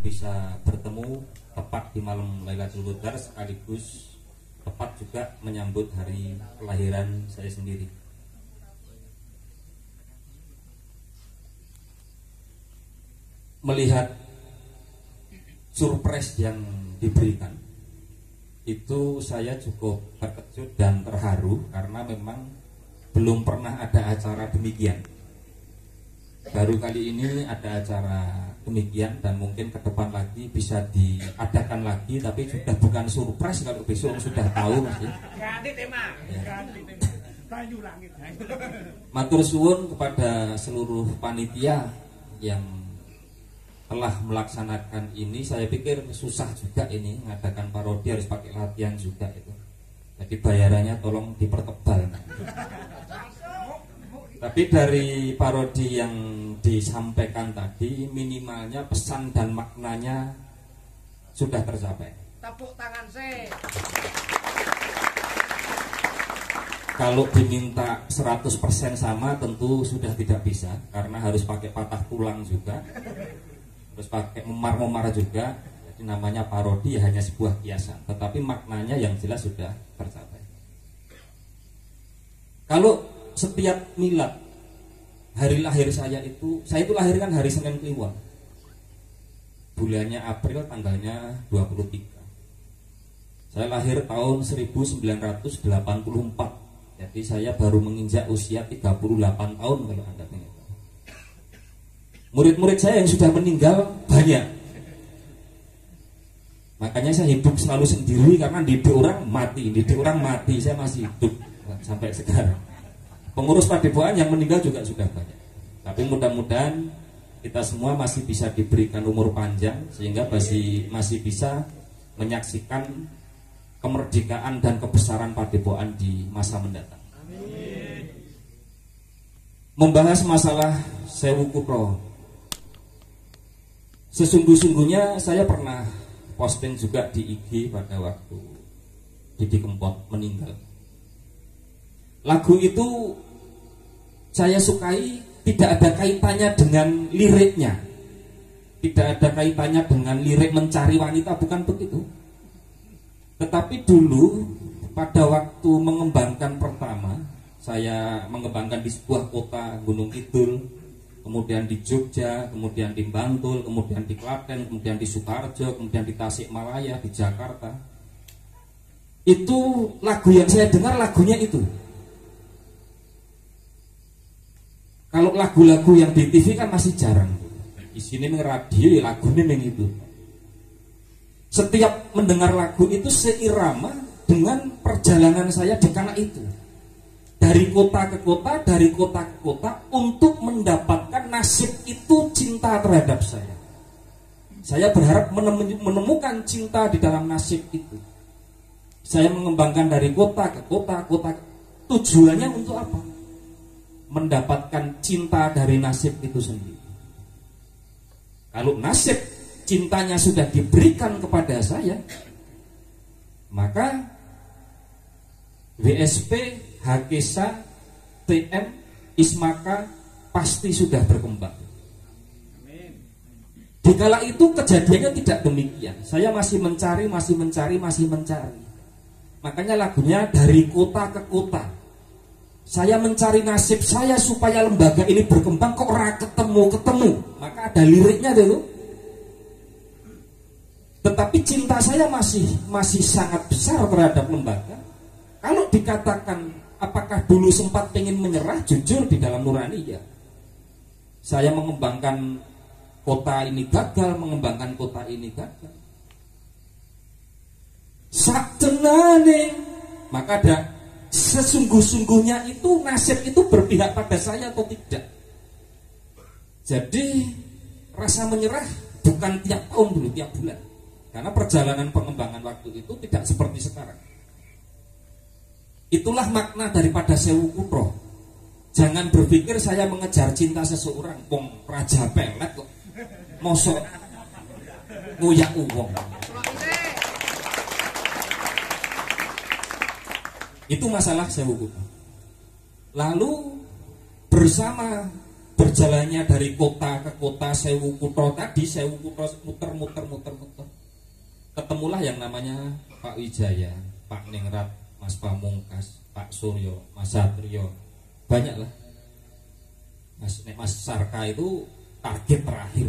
bisa bertemu tepat di malam Lailatul Qadar, sekaligus tepat juga menyambut hari kelahiran saya sendiri. Melihat surprise yang diberikan, itu saya cukup terkejut dan terharu karena memang belum pernah ada acara demikian. Baru kali ini ada acara demikian, dan mungkin ke depan lagi bisa diadakan lagi, tapi sudah bukan surprise kalau besok sudah tahu Mas. Ya. Matur suwun kepada seluruh panitia yang telah melaksanakan ini. Saya pikir susah juga ini mengadakan parodi, harus pakai latihan juga itu. Jadi bayarannya tolong dipertebal. Tapi dari parodi yang disampaikan tadi, minimalnya pesan dan maknanya sudah tercapai. Tepuk tangan sih. Kalau diminta 100% sama tentu sudah tidak bisa, karena harus pakai patah tulang juga, harus pakai memar-memar juga. Jadi namanya parodi ya hanya sebuah kiasan, tetapi maknanya yang jelas sudah tercapai. Kalau setiap milad hari lahir saya itu lahir kan hari Senin Kliwon, bulannya April, tanggalnya 23. Saya lahir tahun 1984. Jadi saya baru menginjak usia 38 tahun kalau Anda ingin tahu. Murid-murid saya yang sudah meninggal banyak. Makanya saya hidup selalu sendiri, karena didik orang mati, saya masih hidup sampai sekarang. Pengurus padepokan yang meninggal juga sudah banyak. Tapi mudah-mudahan kita semua masih bisa diberikan umur panjang, sehingga masih bisa menyaksikan kemerdekaan dan kebesaran padepokan di masa mendatang. Amin. Membahas masalah Sewu Kutro, sesungguh-sungguhnya saya pernah posting juga di IG pada waktu Didi Kempot meninggal. Lagu itu saya sukai, tidak ada kaitannya dengan liriknya, tidak ada kaitannya dengan lirik mencari wanita, bukan begitu. Tetapi dulu pada waktu mengembangkan pertama, saya mengembangkan di sebuah kota Gunung Kidul, kemudian di Jogja, kemudian di Bantul, kemudian di Klaten, kemudian di Sukoharjo, kemudian di Tasikmalaya, di Jakarta. Itu lagu yang saya dengar lagunya itu. Kalau lagu-lagu yang di TV kan masih jarang. Di sini radio ya lagunya yang itu. Setiap mendengar lagu itu seirama dengan perjalanan saya di kala itu. Dari kota ke kota, dari kota ke kota, untuk mendapatkan nasib itu cinta terhadap saya. Saya berharap menemukan cinta di dalam nasib itu. Saya mengembangkan dari kota ke kota, tujuannya untuk apa? Mendapatkan cinta dari nasib itu sendiri. Kalau nasib cintanya sudah diberikan kepada saya, maka WSP, Hakesa, TM, Ismaka pasti sudah berkembang. Dikala itu kejadiannya tidak demikian. Saya masih mencari. Makanya lagunya dari kota ke kota. Saya mencari nasib saya supaya lembaga ini berkembang, kok ora ketemu. Maka ada liriknya dulu. Tetapi cinta saya masih sangat besar terhadap lembaga. Kalau dikatakan apakah dulu sempat pengen menyerah, jujur di dalam nurani ya. Saya mengembangkan kota ini gagal, mengembangkan kota ini gagal. Saktenane, maka ada sesungguh-sungguhnya itu nasib itu berpihak pada saya atau tidak. Jadi rasa menyerah bukan tiap tahun dulu, tiap bulan. Karena perjalanan pengembangan waktu itu tidak seperti sekarang. Itulah makna daripada Sewu Kutro. Jangan berpikir saya mengejar cinta seseorang, wong raja pelet kok. Mosok ngoyak uwong. Itu masalah Sewu Kutro. Lalu bersama berjalannya dari kota ke kota, sewu kutro tadi, sewu kutro muter, ketemulah yang namanya Pak Wijaya, Pak Ningrat, Mas Pamungkas, Pak Suryo, Mas Satrio, banyak lah. Mas Sarka itu target terakhir,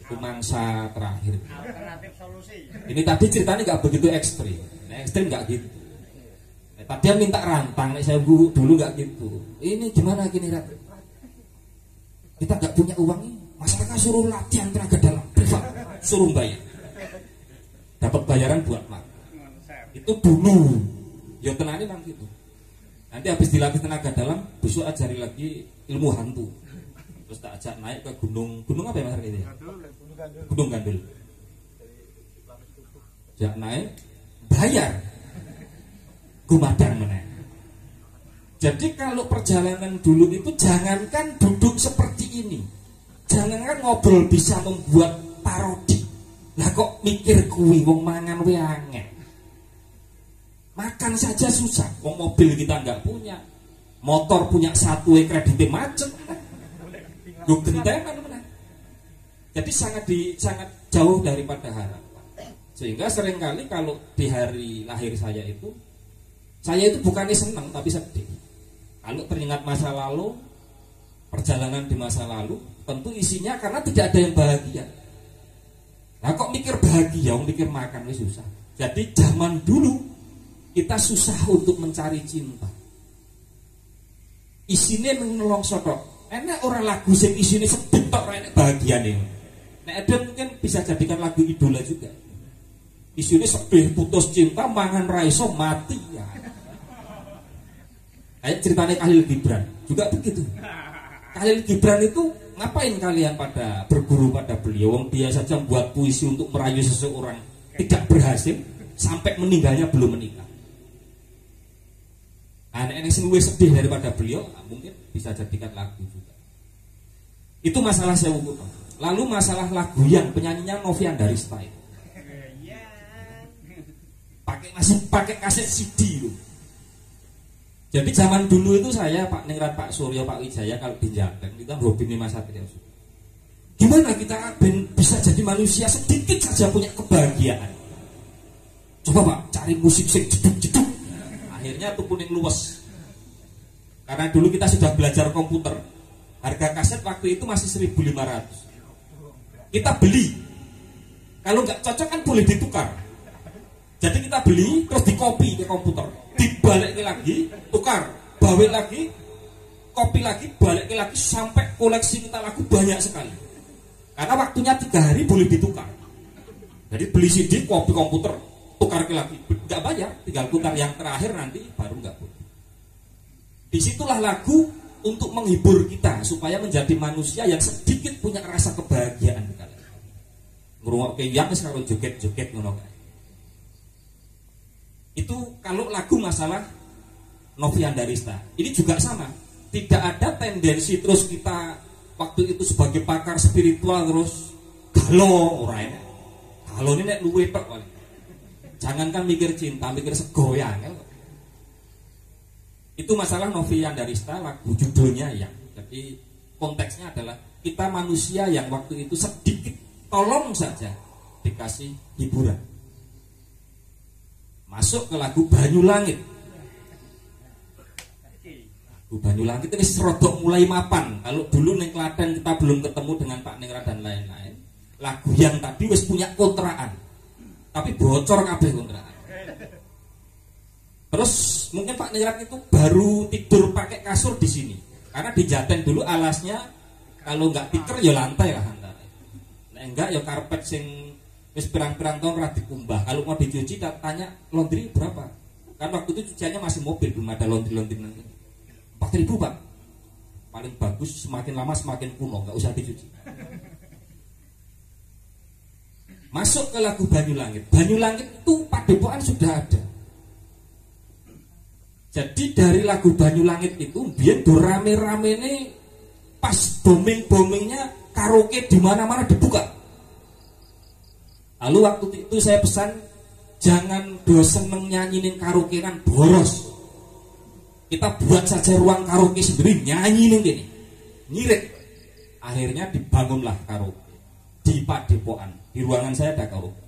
itu mangsa terakhir. Alternatif solusi. Ini tadi ceritanya nggak begitu ekstrim, ekstrim nggak gitu. Tadi dia minta rantang, saya dulu nggak gitu. Ini gimana gini, Rat? Kita nggak punya uang ini, masyarakat suruh latihan tenaga dalam privat, suruh bayar, dapat bayaran buat makan. Itu dulu, ya tenangnya nanti itu. Nanti habis dilatih tenaga dalam, besok ajari lagi ilmu hantu. Terus tak ajak naik ke gunung apa ya mas ini? Gunung Gandul. Ajak naik, bayar. Gumadang meneh. Jadi kalau perjalanan dulu itu jangankan duduk seperti ini, jangankan ngobrol bisa membuat parodi. Lah kok mikir kuwi wong mangan we angel. Makan saja susah, wong mobil kita nggak punya, motor punya satu kreditnya macet, gue gentenan mana. Jadi sangat jauh daripada harapan. Sehingga seringkali kalau di hari lahir saya itu bukannya senang tapi sedih. Kalau teringat masa lalu, perjalanan di masa lalu, tentu isinya karena tidak ada yang bahagia. Nah kok mikir bahagia, mikir makan wis susah. Jadi zaman dulu kita susah untuk mencari cinta. Isine menolong sotok. Enak orang lagu sing isine sedih tok enak bahagiane. Nek ada mungkin bisa jadikan lagu idola juga. Isine sedih putus cinta, mangan ra iso mati ya. Kayak ceritanya Khalil Gibran juga begitu. Khalil Gibran itu ngapain kalian pada berguru pada beliau? Wong dia saja membuat puisi untuk merayu seseorang tidak berhasil sampai meninggalnya belum menikah. Anak-anak yang lebih sedih daripada beliau, mungkin bisa jadikan lagu juga. Itu masalah Sewu Kutro. Lalu masalah lagu yang penyanyinya Novian dari Style. Masih pakai kaset CD loh. Jadi zaman dulu itu saya Pak Ningrat, Pak Suryo, Pak Wijaya kalau di Jateng kita hobi Mas Satrio. Gimana kita bisa jadi manusia sedikit saja punya kebahagiaan? Coba Pak cari musik sing jeduk-jeduk. Akhirnya tuh kuning luwes. Karena dulu kita sudah belajar komputer. Harga kaset waktu itu masih 1.500. Kita beli. Kalau nggak cocok kan boleh ditukar. Jadi kita beli terus dikopi ke komputer, dibalik lagi, tukar, balik lagi, kopi lagi, balik lagi sampai koleksi kita lagu banyak sekali. Karena waktunya 3 hari boleh ditukar. Jadi beli CD, kopi komputer, tukar lagi, nggak bayar, tinggal tukar yang terakhir nanti baru nggak boleh. Disitulah lagu untuk menghibur kita supaya menjadi manusia yang sedikit punya rasa kebahagiaan. Ngrungokke yang sekarang joget-joget ngono kae. Itu kalau lagu masalah Novian Darista. Ini juga sama. Tidak ada tendensi terus kita waktu itu sebagai pakar spiritual terus galau ora enak. Galau ini nek luwe tok paling. Jangankan mikir cinta, mikir segoyang. Itu masalah Novian Darista, lagu judulnya ya. Jadi konteksnya adalah kita manusia yang waktu itu sedikit tolong saja dikasih hiburan. Masuk ke lagu Banyulangit. Lagu Banyulangit ini serodok mulai mapan. Kalau dulu neng Klaten kita belum ketemu dengan Pak Ningrat dan lain-lain. Lagu yang tadi wis punya kontraan, tapi bocor kabeh kontraan. Terus mungkin Pak Ningrat itu baru tidur pakai kasur di sini. Karena di Jaten dulu alasnya kalau nggak tikar ya lantai lah antara. Nah, enggak ya karpet sing wis pirang-pirang tahun ora dikumbah. Kalau mau dicuci tanya laundry berapa? Kan waktu itu cuciannya masih mobil, belum ada laundry nanti. 4.000 Pak. Paling bagus, semakin lama semakin kuno, nggak usah dicuci. Masuk ke lagu Banyulangit. Banyulangit itu padepokan sudah ada. Jadi dari lagu Banyulangit itu biar do rame-rame nih pas booming-boomingnya karaoke di mana-mana dibuka. Lalu waktu itu saya pesan jangan do seneng nyanyinin karaokean boros. Kita buat saja ruang karaoke sendiri nyanyi nih gini. nyirik. Akhirnya dibangunlah karaoke di Padepokan. Di ruangan saya ada karaoke.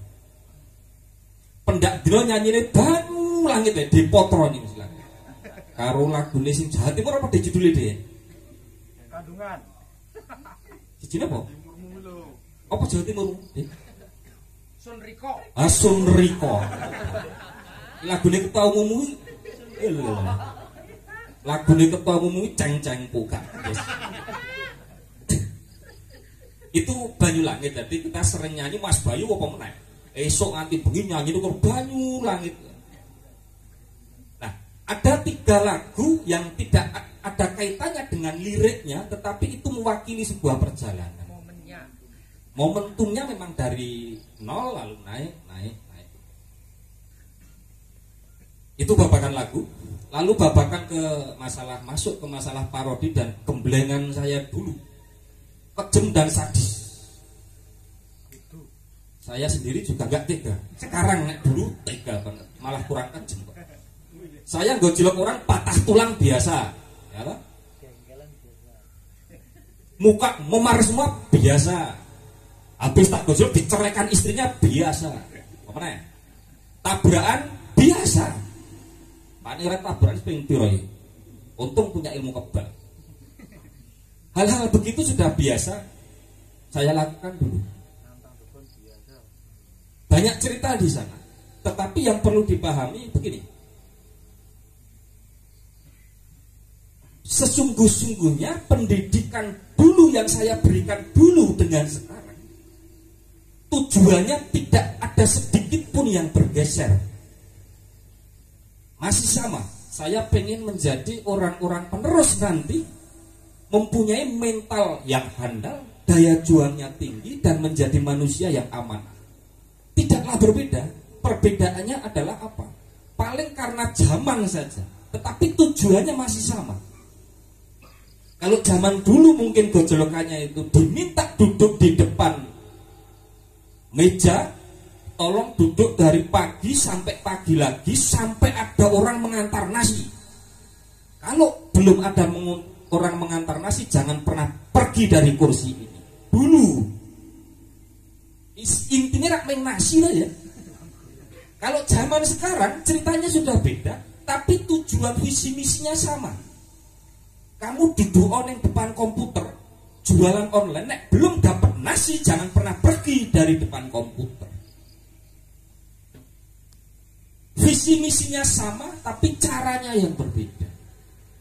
Pendak dino nyanyine Banyu Langit di Potro nih misalnya. Karo lagune sing Jawa Timur apa dijuduli deh? Kandungan. Sijine apa? Apa Jawa Timur? Sun Riko. Ah Sun Riko. Lagune ketua umummu lagune ketua umummu ceng-ceng puka. Itu Banyu Langit. Jadi kita sering nyanyi Mas Bayu apa meneh. Esok nganti bengi nyanyi itu Banyu Langit. Nah, ada 3 lagu yang tidak ada kaitannya dengan liriknya, tetapi itu mewakili sebuah perjalanan. Momentumnya memang dari nol lalu naik. Itu babakan lagu. Lalu babakan masuk ke masalah parodi dan gemblengan saya dulu. Kejem dan sadis. Saya sendiri juga gak tega. Sekarang dulu tega banget, malah kurang kejem. Saya gojlok orang patah tulang biasa, ya kan? Muka memar semua biasa. Habis tak gojlok diceraikan istrinya biasa. Apa namanya? Tabrakan biasa. Pak Nirat tabrakan seping piroi. Untung punya ilmu kebal. Hal-hal begitu sudah biasa saya lakukan dulu. Banyak cerita di sana. Tetapi yang perlu dipahami begini. Sesungguh-sungguhnya pendidikan dulu yang saya berikan dulu dengan sekarang, tujuannya tidak ada sedikit pun yang bergeser. Masih sama. Saya pengen menjadi orang-orang penerus nanti, mempunyai mental yang handal, daya juangnya tinggi, dan menjadi manusia yang aman. Tidaklah berbeda. Perbedaannya adalah apa? Paling karena zaman saja, tetapi tujuannya masih sama. Kalau zaman dulu mungkin gojolokannya itu diminta duduk di depan meja, tolong duduk dari pagi sampai pagi lagi, sampai ada orang mengantar nasi. Kalau belum ada orang mengantar nasi, jangan pernah pergi dari kursi ini. Dulu intinya rak main nasi lah ya. Kalau zaman sekarang ceritanya sudah beda, tapi tujuan visi misinya sama. Kamu duduk di depan komputer, jualan online, nek belum dapat nasi jangan pernah pergi dari depan komputer. Visi misinya sama, tapi caranya yang berbeda.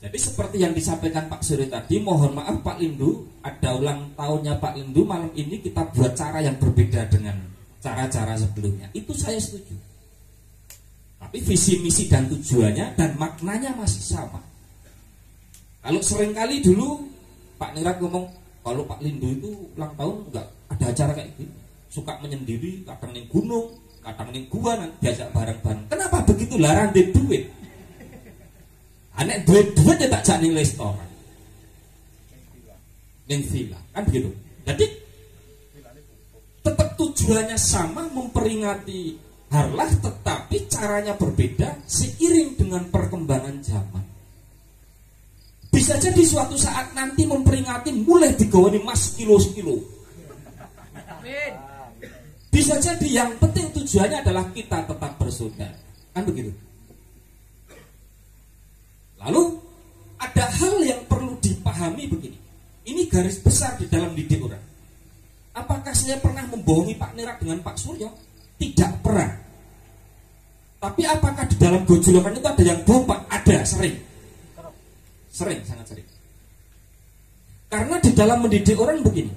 Jadi seperti yang disampaikan Pak Suri tadi, mohon maaf Pak Lindu, ada ulang tahunnya Pak Lindu, malam ini kita buat cara yang berbeda dengan cara-cara sebelumnya. Itu saya setuju. Tapi visi misi dan tujuannya dan maknanya masih sama. Kalau seringkali dulu Pak Nirat ngomong, kalau Pak Lindu itu ulang tahun enggak ada acara kayak gitu, suka menyendiri, kadang di gunung, kadang di gua, diajak bareng-bareng. Kenapa begitu? Larang di duit. Anek duit-duit ya tak jak ning restoran, ning villa, kan begitu. Jadi tetap tujuannya sama, memperingati harlah, tetapi caranya berbeda seiring dengan perkembangan zaman. Bisa jadi suatu saat nanti memperingati mulai digawani mas kilo-kilo. Bisa jadi yang penting tujuannya adalah kita tetap bersaudara, kan begitu. Lalu ada hal yang perlu dipahami begini. Ini garis besar di dalam didik orang. Apakah saya pernah membohongi Pak Nirat dengan Pak Suryo? Tidak pernah. Tapi apakah di dalam gojolokan itu ada yang bohong Pak? Ada, sering. Sering, sangat sering. Karena di dalam mendidik orang begini.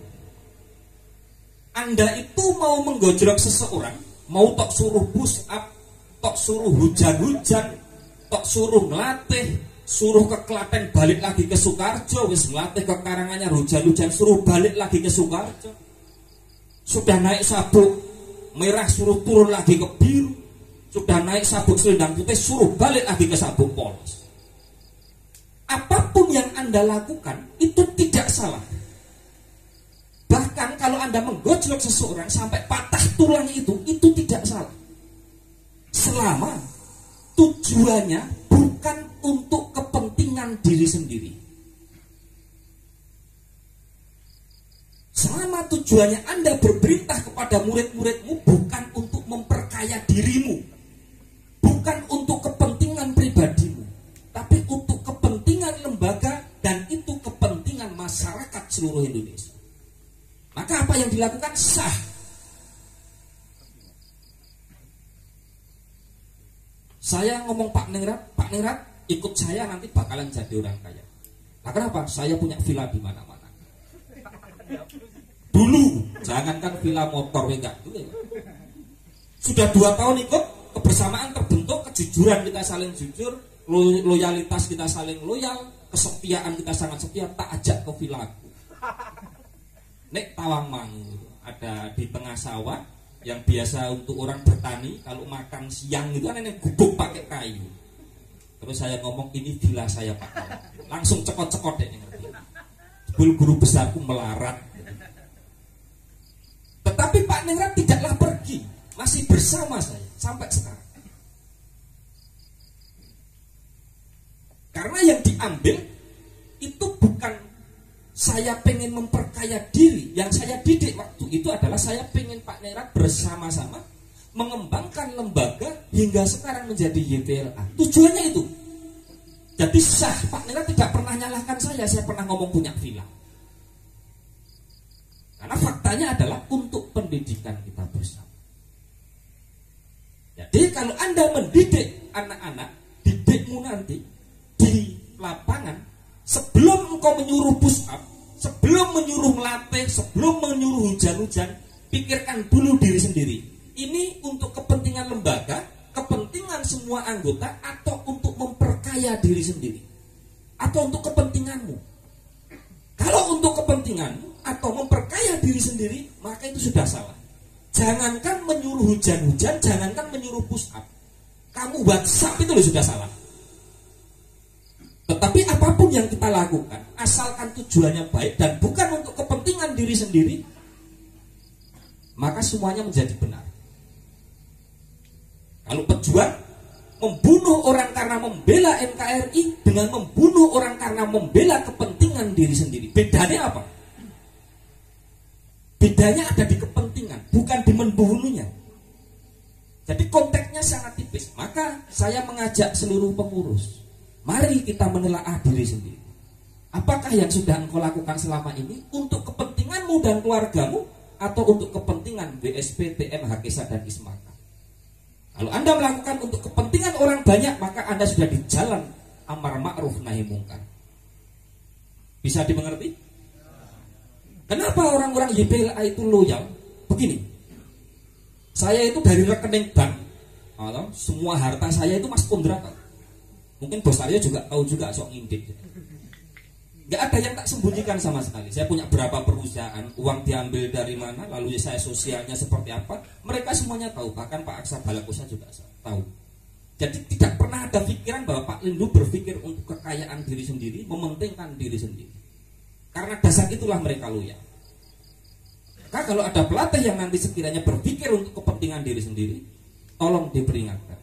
Anda itu mau menggojolok seseorang, mau tok suruh push up, tok suruh hujan-hujan, tok suruh ngelatih, suruh ke Klaten balik lagi ke Sukarjo, wis ngelatih ke Karanganyar hujan-hujan, suruh balik lagi ke Sukarjo. Sudah naik sabuk merah suruh turun lagi ke biru, sudah naik sabuk selendang putih suruh balik lagi ke sabuk polos. Apapun yang Anda lakukan itu tidak salah. Bahkan kalau Anda menggojlok seseorang sampai patah tulang itu tidak salah. Selama tujuannya bukan untuk kepentingan diri sendiri. tujuannya Anda berperintah kepada murid-muridmu bukan untuk memperkaya dirimu, bukan untuk kepentingan pribadimu, tapi untuk kepentingan lembaga, dan itu kepentingan masyarakat seluruh Indonesia. Maka apa yang dilakukan sah. Saya ngomong Pak Ningrat ikut saya nanti bakalan jadi orang kaya. Nah, kenapa? Saya punya villa di mana-mana. Dulu, jangankan villa motor enggak dulu. Sudah 2 tahun ikut, kebersamaan terbentuk, kejujuran kita saling jujur, loyalitas kita saling loyal, kesetiaan kita sangat setia. Tak ajak ke villaku. Nek Tawangmangu ada di tengah sawah yang biasa untuk orang bertani, kalau makan siang itu kan ini gubuk pakai kayu. Terus saya ngomong ini villa saya Pak. Langsung cekot-cekot deh ngerti. Guru besarku melarat. Tetapi Pak Ningrat tidaklah pergi, masih bersama saya sampai sekarang. Karena yang diambil itu bukan saya pengen memperkaya diri. Yang saya didik waktu itu adalah saya pengen Pak Ningrat bersama-sama mengembangkan lembaga hingga sekarang menjadi YPLA. Tujuannya itu. Jadi sah, Pak Ningrat tidak pernah nyalahkan saya pernah ngomong punya villa. Karena faktanya adalah untuk pendidikan kita bersama. Jadi kalau Anda mendidik anak-anak, didikmu nanti di lapangan, sebelum engkau menyuruh push up, sebelum menyuruh melatih, sebelum menyuruh hujan-hujan, pikirkan dulu diri sendiri. Ini untuk kepentingan lembaga, kepentingan semua anggota, atau untuk memperkaya diri sendiri, atau untuk kepentinganmu. Kalau untuk kepentinganmu atau memperkaya diri sendiri, maka itu sudah salah. Jangankan menyuruh hujan-hujan, jangankan menyuruh push up, kamu WhatsApp itu sudah salah. Tetapi apapun yang kita lakukan, asalkan tujuannya baik dan bukan untuk kepentingan diri sendiri, maka semuanya menjadi benar. Kalau pejuang membunuh orang karena membela NKRI dengan membunuh orang karena membela kepentingan diri sendiri, bedanya apa? Bedanya ada di kepentingan, bukan di membunuhnya. Jadi konteksnya sangat tipis. Maka saya mengajak seluruh pengurus, mari kita menelaah diri sendiri. Apakah yang sudah engkau lakukan selama ini untuk kepentinganmu dan keluargamu, atau untuk kepentingan BSP, TM, Hakesa, dan Ismaka? Kalau Anda melakukan untuk kepentingan orang banyak, maka Anda sudah di jalan amar ma'ruf nahi mungkar. Bisa dimengerti? Kenapa orang-orang YPLA itu loyal? Begini, saya itu dari rekening bank, semua harta saya itu Mas Pondra tahu. Mungkin bos Aryo juga tahu juga, sok ngintip. Gak ada yang tak sembunyikan sama sekali. Saya punya berapa perusahaan, uang diambil dari mana, lalu saya sosialnya seperti apa, mereka semuanya tahu. Bahkan Pak Aksa Balakosa juga tahu. Jadi tidak pernah ada pikiran bahwa Pak Lindu berpikir untuk kekayaan diri sendiri, mementingkan diri sendiri. Karena dasar itulah mereka loyal. Maka kalau ada pelatih yang nanti sekiranya berpikir untuk kepentingan diri sendiri, tolong diperingatkan.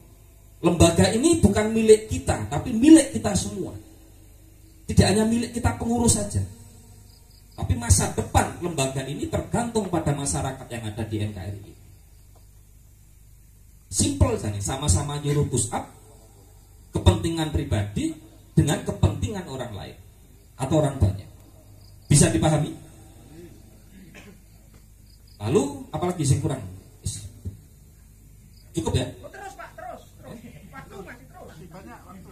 Lembaga ini bukan milik kita, tapi milik kita semua. Tidak hanya milik kita pengurus saja, tapi masa depan lembaga ini tergantung pada masyarakat yang ada di NKRI. Simple saja, sama-sama nyuruh push up, kepentingan pribadi dengan kepentingan orang lain atau orang banyak. Bisa dipahami? Lalu apalagi yang kurang? Cukup ya? Terus Pak, terus. Waktu masih terus. Banyak waktu.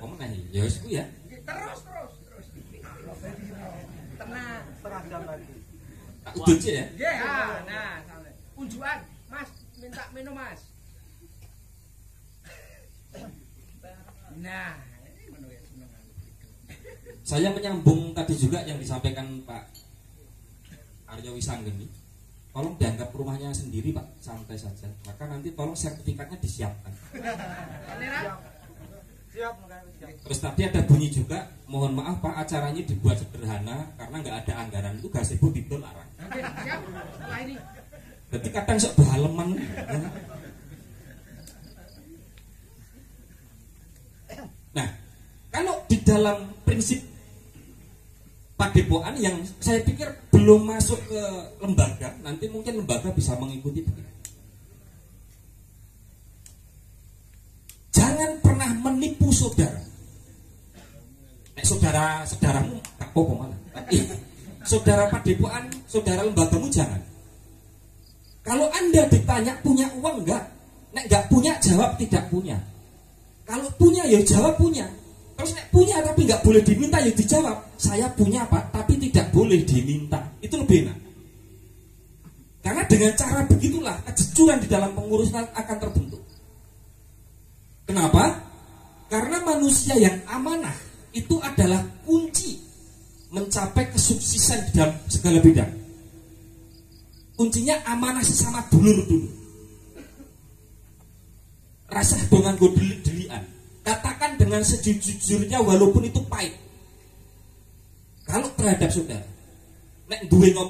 Kamu nanya, ya wis ku ya. Terus. Tenang. Setengah jam lagi. Tak udut ya. Ya, nah, sampai. Unjuan, Mas, minta minum Mas. Nah, ini menu ya seneng. Saya menyambung tadi juga yang disampaikan Pak Aryo Wisanggeni. Tolong dianggap rumahnya sendiri Pak, santai saja. Maka nanti tolong sertifikatnya disiapkan. Siap. Terus tadi ada bunyi juga, mohon maaf Pak, acaranya dibuat sederhana karena nggak ada anggaran, itu gazebo dilarang. Oke, siap. Setelah ini. Berarti kadang sok berhaleman. Nah, kalau di dalam prinsip padepokan yang saya pikir belum masuk ke lembaga, nanti mungkin lembaga bisa mengikuti. Jangan pernah menipu saudara. Saudaramu tak apa malah. Saudara padepokan, saudara lembagamu jangan. Kalau Anda ditanya punya uang enggak? Nek enggak punya jawab tidak punya. Kalau punya ya jawab punya. Terus nek punya tapi nggak boleh diminta ya dijawab saya punya Pak tapi tidak boleh diminta. Itu lebih enak. Karena dengan cara begitulah kejujuran di dalam pengurusan akan terbentuk. Kenapa? Karena manusia yang amanah itu adalah kunci mencapai kesuksesan di dalam segala bidang. Kuncinya amanah sesama dulur dulu. Rasa dongan godeli-delian. Katakan dengan sejujurnya walaupun itu pahit. Kalau terhadap saudara, nek duwe ngomong